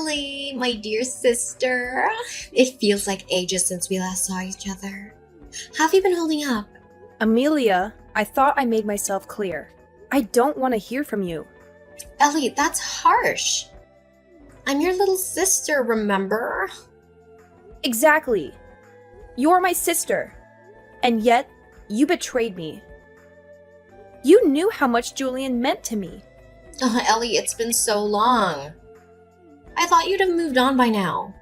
Ellie, my dear sister. It feels like ages since we last saw each other. How have you been holding up? Amelia, I thought I made myself clear. I don't want to hear from you. Ellie, that's harsh. I'm your little sister, remember? Exactly. You're my sister. And yet, you betrayed me. You knew how much Julian meant to me. Oh, Ellie, it's been so long. I thought you'd have moved on by now.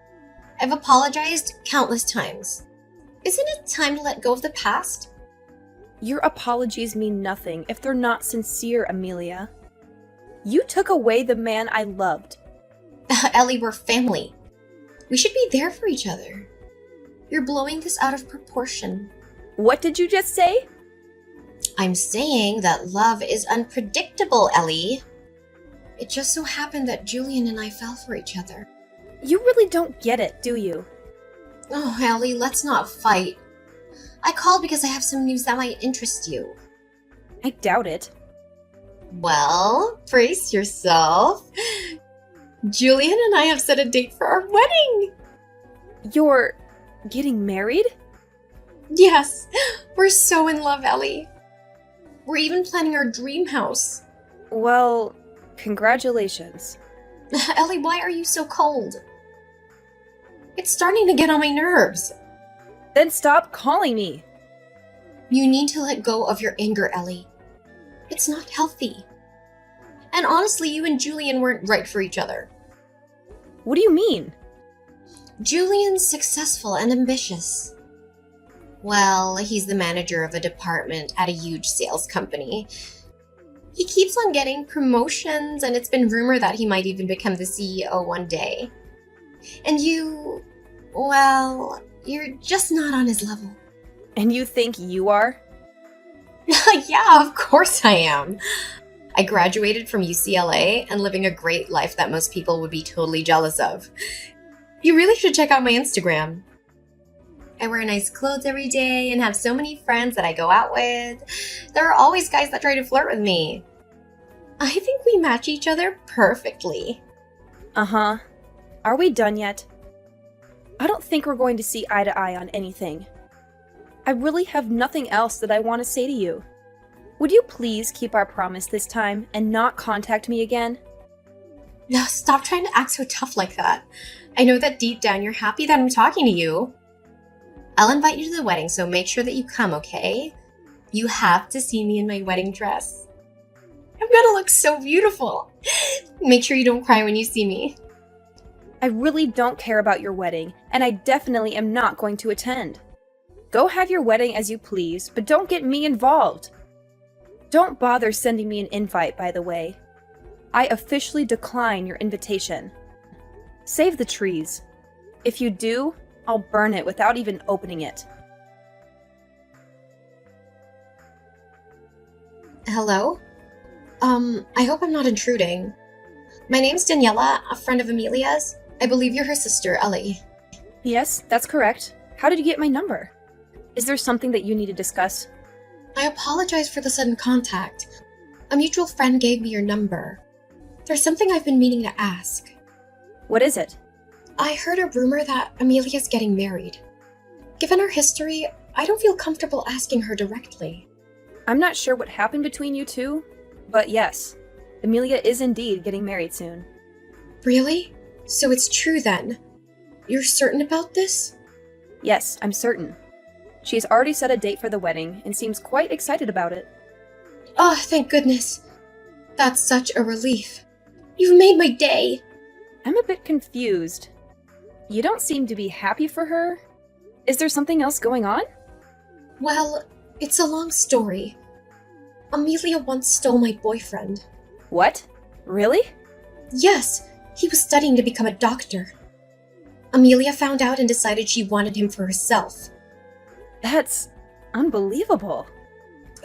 I've apologized countless times. Isn't it time to let go of the past? Your apologies mean nothing if they're not sincere, Amelia. You took away the man I loved. Ellie, we're family. We should be there for each other. You're blowing this out of proportion. What did you just say? I'm saying that love is unpredictable, Ellie. It just so happened that Julian and I fell for each other. You really don't get it, do you? Oh, Ellie, let's not fight. I called because I have some news that might interest you. I doubt it. Well, brace yourself. Julian and I have set a date for our wedding. You're getting married? Yes, we're so in love, Ellie. We're even planning our dream house. Well, congratulations. Ellie, why are you so cold? It's starting to get on my nerves. Then stop calling me. You need to let go of your anger, Ellie. It's not healthy. And honestly, you and Julian weren't right for each other. What do you mean? Julian's successful and ambitious. Well, he's the manager of a department at a huge sales company. He keeps on getting promotions, and it's been rumored that he might even become the CEO one day. And you, well, you're just not on his level. And you think you are? Yeah, of course I am. I graduated from UCLA and living a great life that most people would be totally jealous of. You really should check out my Instagram. I wear nice clothes every day and have so many friends that I go out with. There are always guys that try to flirt with me. I think we match each other perfectly. Uh-huh. Are we done yet? I don't think we're going to see eye to eye on anything. I really have nothing else that I want to say to you. Would you please keep our promise this time and not contact me again? No, stop trying to act so tough like that. I know that deep down you're happy that I'm talking to you. I'll invite you to the wedding, so make sure that you come, okay? You have to see me in my wedding dress. I'm gonna look so beautiful. Make sure you don't cry when you see me. I really don't care about your wedding, and I definitely am not going to attend. Go have your wedding as you please, but don't get me involved. Don't bother sending me an invite, by the way. I officially decline your invitation. Save the trees. If you do, I'll burn it without even opening it. Hello? I hope I'm not intruding. My name's Daniela, a friend of Amelia's. I believe you're her sister, Ellie. Yes, that's correct. How did you get my number? Is there something that you need to discuss? I apologize for the sudden contact. A mutual friend gave me your number. There's something I've been meaning to ask. What is it? I heard a rumor that Amelia's getting married. Given our history, I don't feel comfortable asking her directly. I'm not sure what happened between you two, but yes, Amelia is indeed getting married soon. Really? So it's true then? You're certain about this? Yes, I'm certain. She has already set a date for the wedding and seems quite excited about it. Oh, thank goodness. That's such a relief. You've made my day. I'm a bit confused. You don't seem to be happy for her. Is there something else going on? Well, it's a long story. Amelia once stole my boyfriend. What? Really? Yes, he was studying to become a doctor. Amelia found out and decided she wanted him for herself. That's unbelievable.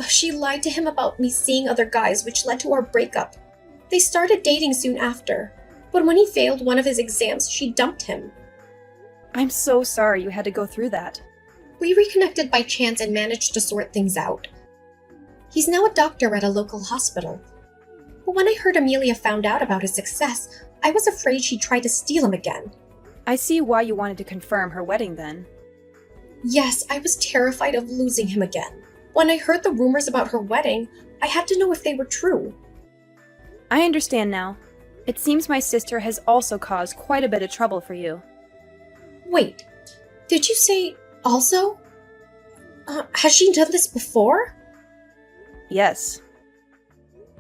She lied to him about me seeing other guys, which led to our breakup. They started dating soon after, but when he failed one of his exams, she dumped him. I'm so sorry you had to go through that. We reconnected by chance and managed to sort things out. He's now a doctor at a local hospital. But when I heard Amelia found out about his success, I was afraid she'd try to steal him again. I see why you wanted to confirm her wedding then. Yes, I was terrified of losing him again. When I heard the rumors about her wedding, I had to know if they were true. I understand now. It seems my sister has also caused quite a bit of trouble for you. Wait, did you say also? Has she done this before? Yes.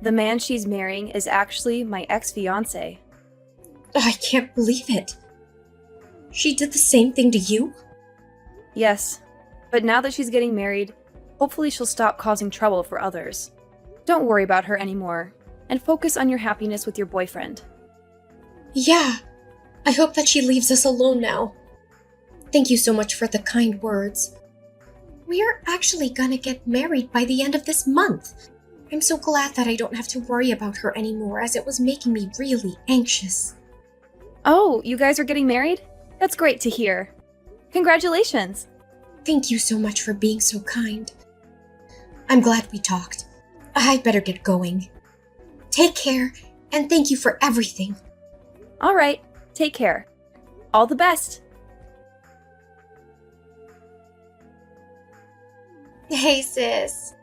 The man she's marrying is actually my ex-fiancé. I can't believe it. She did the same thing to you? Yes, but now that she's getting married, hopefully she'll stop causing trouble for others. Don't worry about her anymore, and focus on your happiness with your boyfriend. Yeah, I hope that she leaves us alone now. Thank you so much for the kind words. We are actually gonna get married by the end of this month. I'm so glad that I don't have to worry about her anymore, as it was making me really anxious. Oh, you guys are getting married? That's great to hear. Congratulations! Thank you so much for being so kind. I'm glad we talked. I'd better get going. Take care, and thank you for everything. All right, take care. All the best! Hey, sis.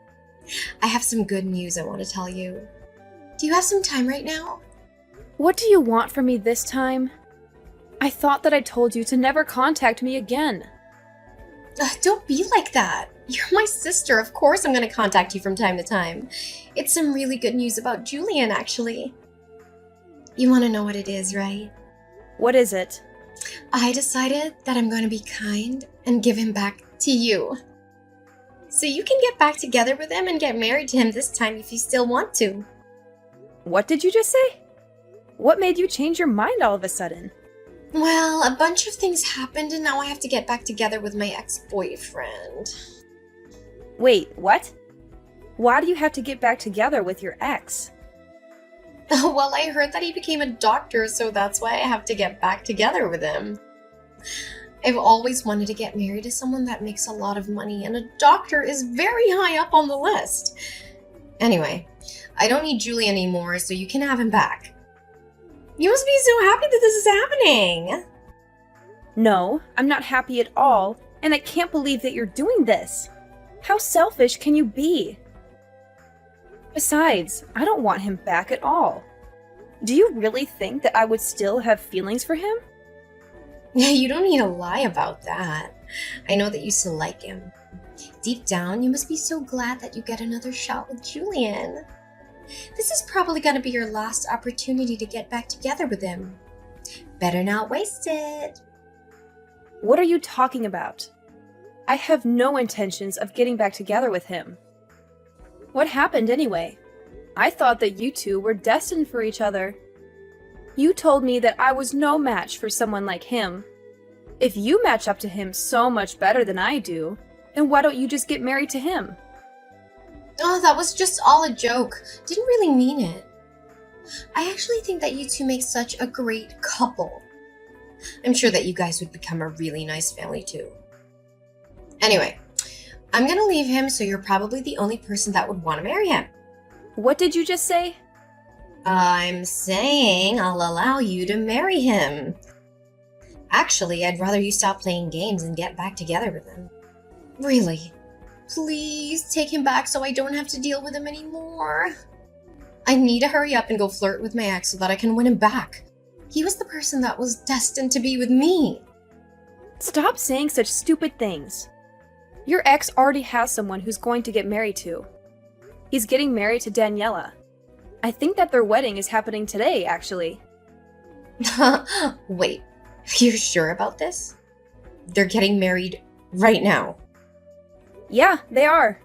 I have some good news I want to tell you. Do you have some time right now? What do you want from me this time? I thought that I told you to never contact me again. Don't be like that. You're my sister. Of course I'm going to contact you from time to time. It's some really good news about Julian, actually. You want to know what it is, right? What is it? I decided that I'm going to be kind and give him back to you. So you can get back together with him and get married to him this time if you still want to. What did you just say? What made you change your mind all of a sudden? Well, a bunch of things happened and now I have to get back together with my ex-boyfriend. Wait, what? Why do you have to get back together with your ex? Well, I heard that he became a doctor, so that's why I have to get back together with him. I've always wanted to get married to someone that makes a lot of money, and a doctor is very high up on the list. Anyway, I don't need Julie anymore, so you can have him back. You must be so happy that this is happening. No, I'm not happy at all, and I can't believe that you're doing this. How selfish can you be? Besides, I don't want him back at all. Do you really think that I would still have feelings for him? You don't need to lie about that. I know that you still like him. Deep down, you must be so glad that you get another shot with Julian. This is probably going to be your last opportunity to get back together with him. Better not waste it. What are you talking about? I have no intentions of getting back together with him. What happened anyway? I thought that you two were destined for each other. You told me that I was no match for someone like him. If you match up to him so much better than I do, then why don't you just get married to him? Oh, that was just all a joke. Didn't really mean it. I actually think that you two make such a great couple. I'm sure that you guys would become a really nice family too. Anyway, I'm gonna leave him, so you're probably the only person that would want to marry him. What did you just say? I'm saying I'll allow you to marry him. Actually, I'd rather you stop playing games and get back together with him. Really. Please take him back so I don't have to deal with him anymore. I need to hurry up and go flirt with my ex so that I can win him back. He was the person that was destined to be with me. Stop saying such stupid things. Your ex already has someone who's going to get married to. He's getting married to Daniela. I think that their wedding is happening today, actually. Wait, you're sure about this? They're getting married right now. Yeah, they are.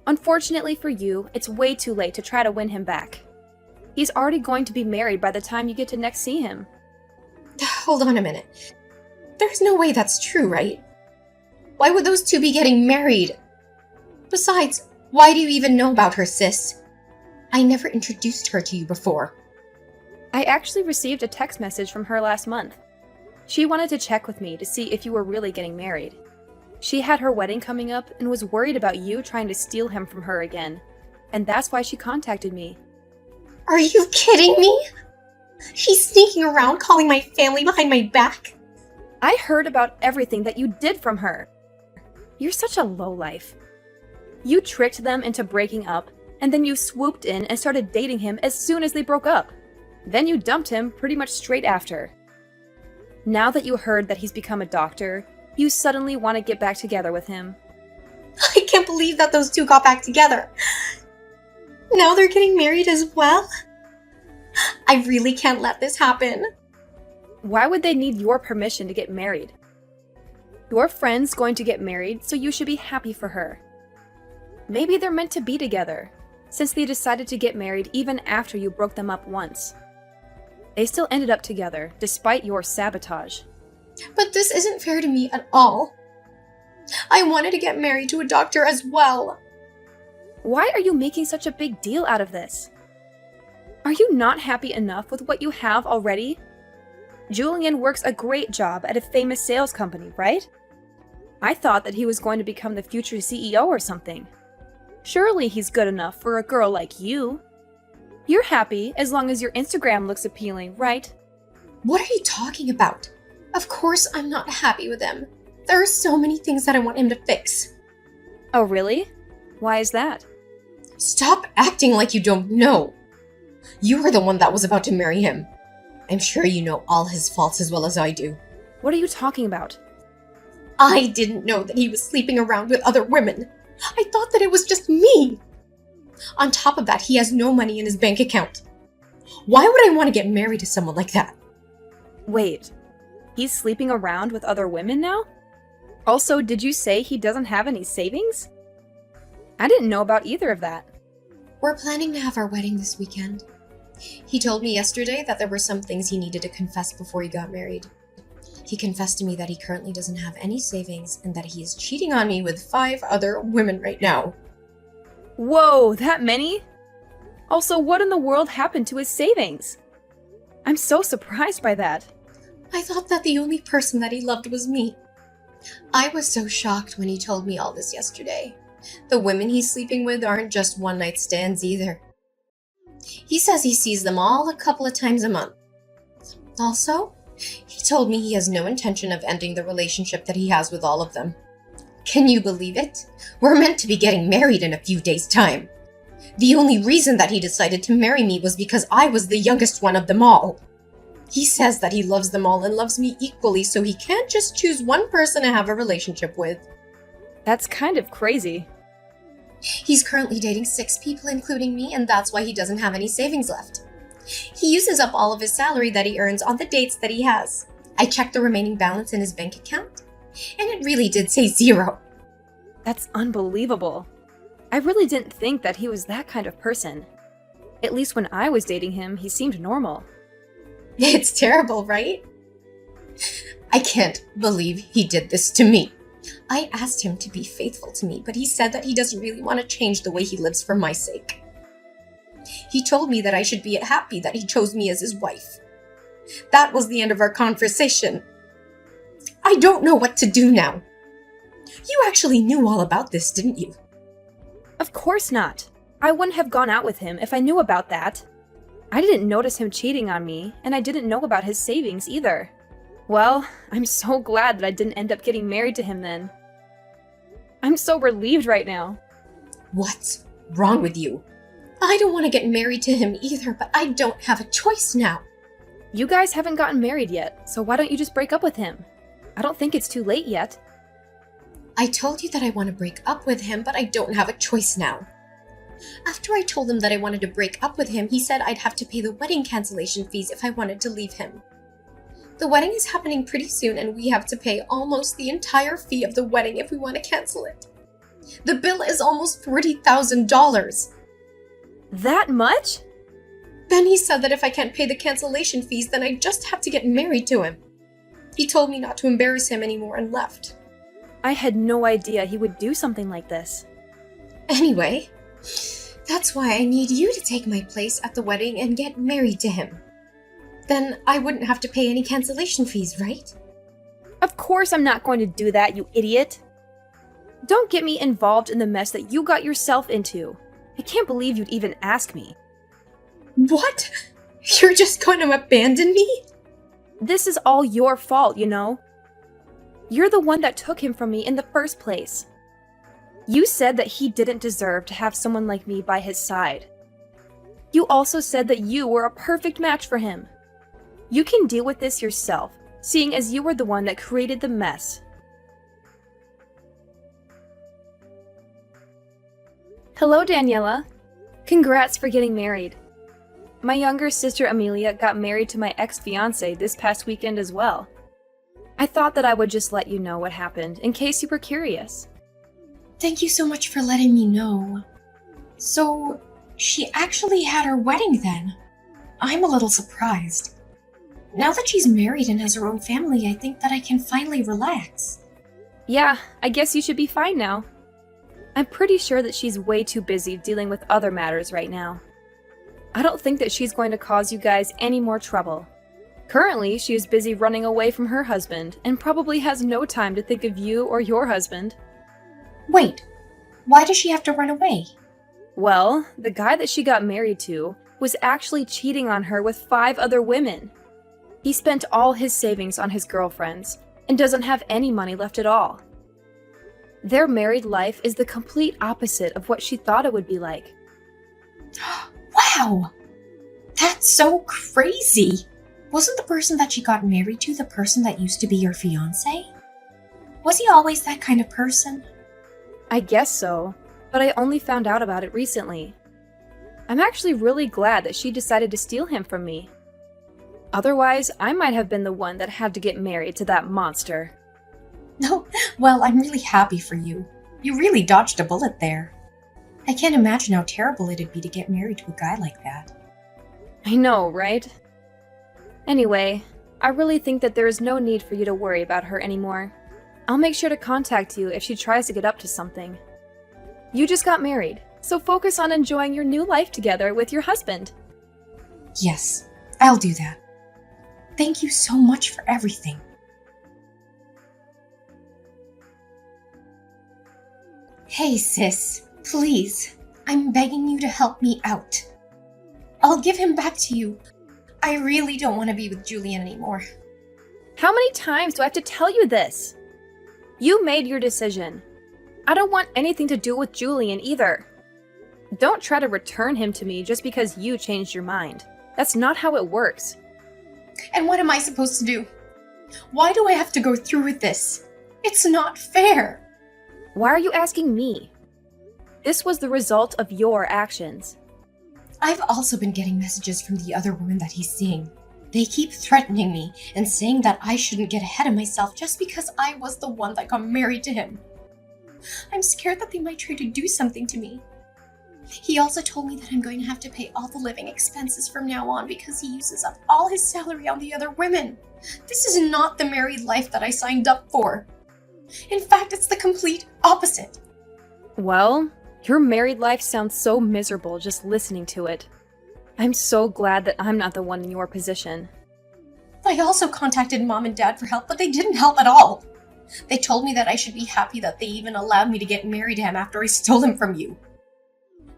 Unfortunately for you, it's way too late to try to win him back. He's already going to be married by the time you get to next see him. Hold on a minute. There's no way that's true, right? Why would those two be getting married? Besides, why do you even know about her, sis? I never introduced her to you before. I actually received a text message from her last month. She wanted to check with me to see if you were really getting married. She had her wedding coming up and was worried about you trying to steal him from her again, and that's why she contacted me. Are you kidding me? She's sneaking around calling my family behind my back. I heard about everything that you did from her. You're such a lowlife. You tricked them into breaking up, and then you swooped in and started dating him as soon as they broke up. Then you dumped him pretty much straight after. Now that you heard that he's become a doctor, you suddenly want to get back together with him. I can't believe that those two got back together. Now they're getting married as well? I really can't let this happen. Why would they need your permission to get married? Your friend's going to get married, so you should be happy for her. Maybe they're meant to be together, since they decided to get married even after you broke them up once. They still ended up together, despite your sabotage. But this isn't fair to me at all. I wanted to get married to a doctor as well. Why are you making such a big deal out of this? Are you not happy enough with what you have already? Julian works a great job at a famous sales company, right? I thought that he was going to become the future CEO or something. Surely he's good enough for a girl like you. You're happy as long as your Instagram looks appealing, right? What are you talking about? Of course I'm not happy with him. There are so many things that I want him to fix. Oh, really? Why is that? Stop acting like you don't know. You are the one that was about to marry him. I'm sure you know all his faults as well as I do. What are you talking about? I didn't know that he was sleeping around with other women. I thought that it was just me. On top of that, he has no money in his bank account. Why would I want to get married to someone like that? Wait, he's sleeping around with other women now? Also, did you say he doesn't have any savings? I didn't know about either of that. We're planning to have our wedding this weekend. He told me yesterday that there were some things he needed to confess before he got married. He confessed to me that he currently doesn't have any savings and that he is cheating on me with 5 other women right now. Whoa, that many? Also, what in the world happened to his savings? I'm so surprised by that. I thought that the only person that he loved was me. I was so shocked when he told me all this yesterday. The women he's sleeping with aren't just one-night stands either. He says he sees them all a couple of times a month. Also, he told me he has no intention of ending the relationship that he has with all of them. Can you believe it? We're meant to be getting married in a few days' time. The only reason that he decided to marry me was because I was the youngest one of them all. He says that he loves them all and loves me equally, so he can't just choose one person to have a relationship with. That's kind of crazy. He's currently dating 6 people, including me, and that's why he doesn't have any savings left. He uses up all of his salary that he earns on the dates that he has. I checked the remaining balance in his bank account, and it really did say 0. That's unbelievable. I really didn't think that he was that kind of person. At least when I was dating him, he seemed normal. It's terrible, right? I can't believe he did this to me. I asked him to be faithful to me, but he said that he doesn't really want to change the way he lives for my sake. He told me that I should be happy that he chose me as his wife. That was the end of our conversation. I don't know what to do now. You actually knew all about this, didn't you? Of course not. I wouldn't have gone out with him if I knew about that. I didn't notice him cheating on me, and I didn't know about his savings either. Well, I'm so glad that I didn't end up getting married to him then. I'm so relieved right now. What's wrong with you? I don't want to get married to him either, but I don't have a choice now. You guys haven't gotten married yet, so why don't you just break up with him? I don't think it's too late yet. I told you that I want to break up with him, but I don't have a choice now. After I told him that I wanted to break up with him, he said I'd have to pay the wedding cancellation fees if I wanted to leave him. The wedding is happening pretty soon, and we have to pay almost the entire fee of the wedding if we want to cancel it. The bill is almost $40,000. That much? Then he said that if I can't pay the cancellation fees, then I just have to get married to him. He told me not to embarrass him anymore and left. I had no idea he would do something like this. Anyway, that's why I need you to take my place at the wedding and get married to him. Then I wouldn't have to pay any cancellation fees, right? Of course I'm not going to do that, you idiot. Don't get me involved in the mess that you got yourself into. I can't believe you'd even ask me. What? You're just going to abandon me? This is all your fault, you know? You're the one that took him from me in the first place. You said that he didn't deserve to have someone like me by his side. You also said that you were a perfect match for him. You can deal with this yourself, seeing as you were the one that created the mess. Hello, Daniela. Congrats for getting married. My younger sister Amelia got married to my ex-fiancé this past weekend as well. I thought that I would just let you know what happened, in case you were curious. Thank you so much for letting me know. So, she actually had her wedding then? I'm a little surprised. Now that she's married and has her own family, I think that I can finally relax. Yeah, I guess you should be fine now. I'm pretty sure that she's way too busy dealing with other matters right now. I don't think that she's going to cause you guys any more trouble. Currently, she is busy running away from her husband and probably has no time to think of you or your husband. Wait, why does she have to run away? Well, the guy that she got married to was actually cheating on her with 5 other women. He spent all his savings on his girlfriends and doesn't have any money left at all. Their married life is the complete opposite of what she thought it would be like. Wow! That's so crazy! Wasn't the person that she got married to the person that used to be your fiancé? Was he always that kind of person? I guess so, but I only found out about it recently. I'm actually really glad that she decided to steal him from me. Otherwise, I might have been the one that had to get married to that monster. No, well, I'm really happy for you. You really dodged a bullet there. I can't imagine how terrible it'd be to get married to a guy like that. I know, right? Anyway, I really think that there is no need for you to worry about her anymore. I'll make sure to contact you if she tries to get up to something. You just got married, so focus on enjoying your new life together with your husband. Yes, I'll do that. Thank you so much for everything. Hey, sis. Please, I'm begging you to help me out. I'll give him back to you. I really don't want to be with Julian anymore. How many times do I have to tell you this? You made your decision. I don't want anything to do with Julian either. Don't try to return him to me just because you changed your mind. That's not how it works. And what am I supposed to do? Why do I have to go through with this? It's not fair. Why are you asking me? This was the result of your actions. I've also been getting messages from the other women that he's seeing. They keep threatening me and saying that I shouldn't get ahead of myself just because I was the one that got married to him. I'm scared that they might try to do something to me. He also told me that I'm going to have to pay all the living expenses from now on because he uses up all his salary on the other women. This is not the married life that I signed up for. In fact, it's the complete opposite. Well, your married life sounds so miserable just listening to it. I'm so glad that I'm not the one in your position. I also contacted Mom and Dad for help, but they didn't help at all. They told me that I should be happy that they even allowed me to get married to him after I stole him from you.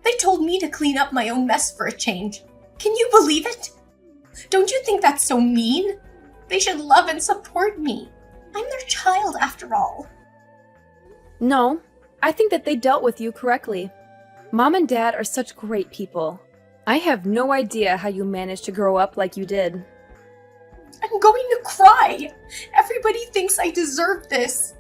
They told me to clean up my own mess for a change. Can you believe it? Don't you think that's so mean? They should love and support me. I'm their child after all. No, I think that they dealt with you correctly. Mom and Dad are such great people. I have no idea how you managed to grow up like you did. I'm going to cry. Everybody thinks I deserve this.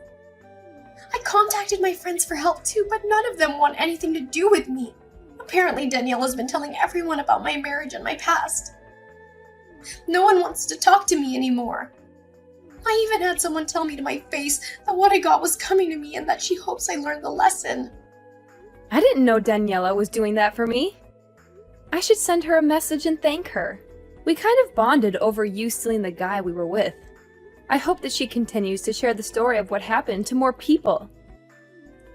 I contacted my friends for help too, but none of them want anything to do with me. Apparently, Danielle has been telling everyone about my marriage and my past. No one wants to talk to me anymore. I even had someone tell me to my face that what I got was coming to me and that she hopes I learned the lesson. I didn't know Daniela was doing that for me. I should send her a message and thank her. We kind of bonded over you stealing the guy we were with. I hope that she continues to share the story of what happened to more people.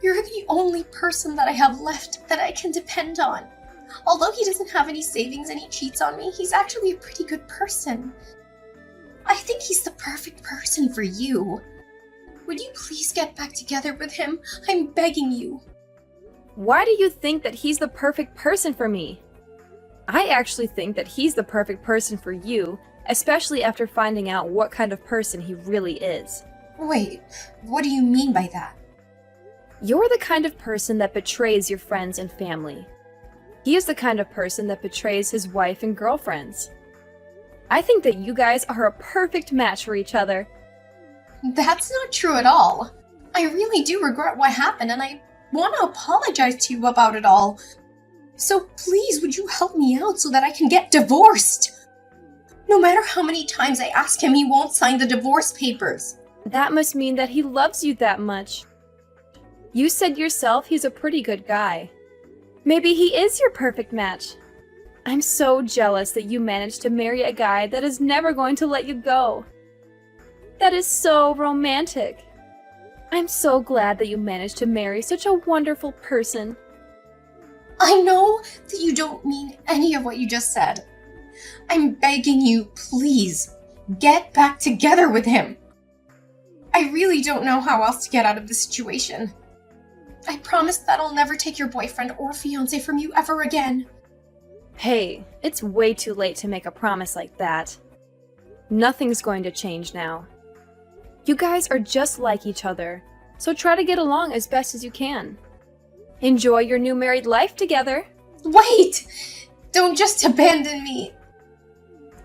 You're the only person that I have left that I can depend on. Although he doesn't have any savings and he cheats on me, he's actually a pretty good person. I think he's the perfect person for you. Would you please get back together with him? I'm begging you. Why do you think that he's the perfect person for me? I actually think that he's the perfect person for you, especially after finding out what kind of person he really is. Wait, what do you mean by that? You're the kind of person that betrays your friends and family. He is the kind of person that betrays his wife and girlfriends. I think that you guys are a perfect match for each other. That's not true at all. I really do regret what happened, and I want to apologize to you about it all. So please, would you help me out so that I can get divorced? No matter how many times I ask him, he won't sign the divorce papers. That must mean that he loves you that much. You said yourself he's a pretty good guy. Maybe he is your perfect match. I'm so jealous that you managed to marry a guy that is never going to let you go. That is so romantic. I'm so glad that you managed to marry such a wonderful person. I know that you don't mean any of what you just said. I'm begging you, please, get back together with him. I really don't know how else to get out of this situation. I promise that I'll never take your boyfriend or fiancé from you ever again. Hey, it's way too late to make a promise like that. Nothing's going to change now. You guys are just like each other, so try to get along as best as you can. Enjoy your new married life together. Wait! Don't just abandon me.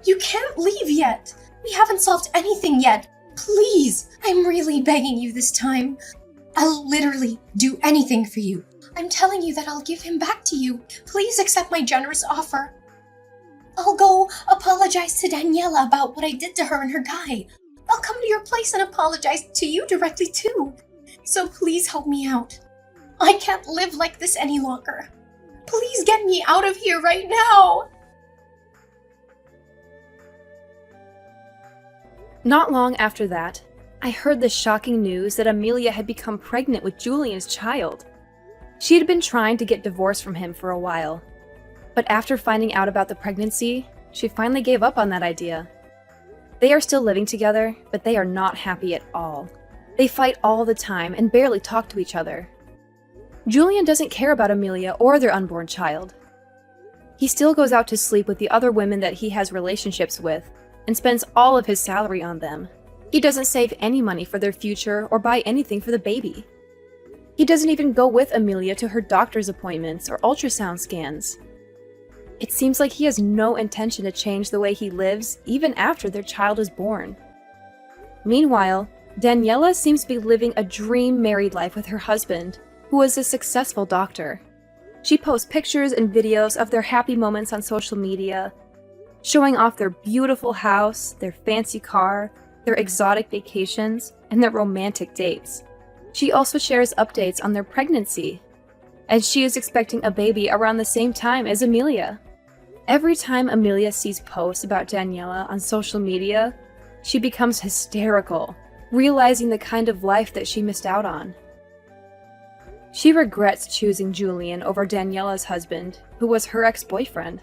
You can't leave yet. We haven't solved anything yet. Please, I'm really begging you this time. I'll literally do anything for you. I'm telling you that I'll give him back to you. Please accept my generous offer. I'll go apologize to Daniela about what I did to her and her guy. I'll come to your place and apologize to you directly too. So please help me out. I can't live like this any longer. Please get me out of here right now. Not long after that, I heard the shocking news that Amelia had become pregnant with Julian's child. She had been trying to get divorced from him for a while, but after finding out about the pregnancy, she finally gave up on that idea. They are still living together, but they are not happy at all. They fight all the time and barely talk to each other. Julian doesn't care about Amelia or their unborn child. He still goes out to sleep with the other women that he has relationships with and spends all of his salary on them. He doesn't save any money for their future or buy anything for the baby. He doesn't even go with Amelia to her doctor's appointments or ultrasound scans. It seems like he has no intention to change the way he lives even after their child is born. Meanwhile, Daniela seems to be living a dream married life with her husband, who is a successful doctor. She posts pictures and videos of their happy moments on social media, showing off their beautiful house, their fancy car, their exotic vacations, and their romantic dates. She also shares updates on their pregnancy, as she is expecting a baby around the same time as Amelia. Every time Amelia sees posts about Daniela on social media, she becomes hysterical, realizing the kind of life that she missed out on. She regrets choosing Julian over Daniela's husband, who was her ex-boyfriend.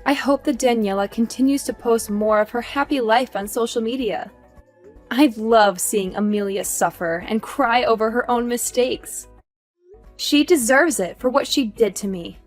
I hope that Daniela continues to post more of her happy life on social media. I love seeing Amelia suffer and cry over her own mistakes. She deserves it for what she did to me.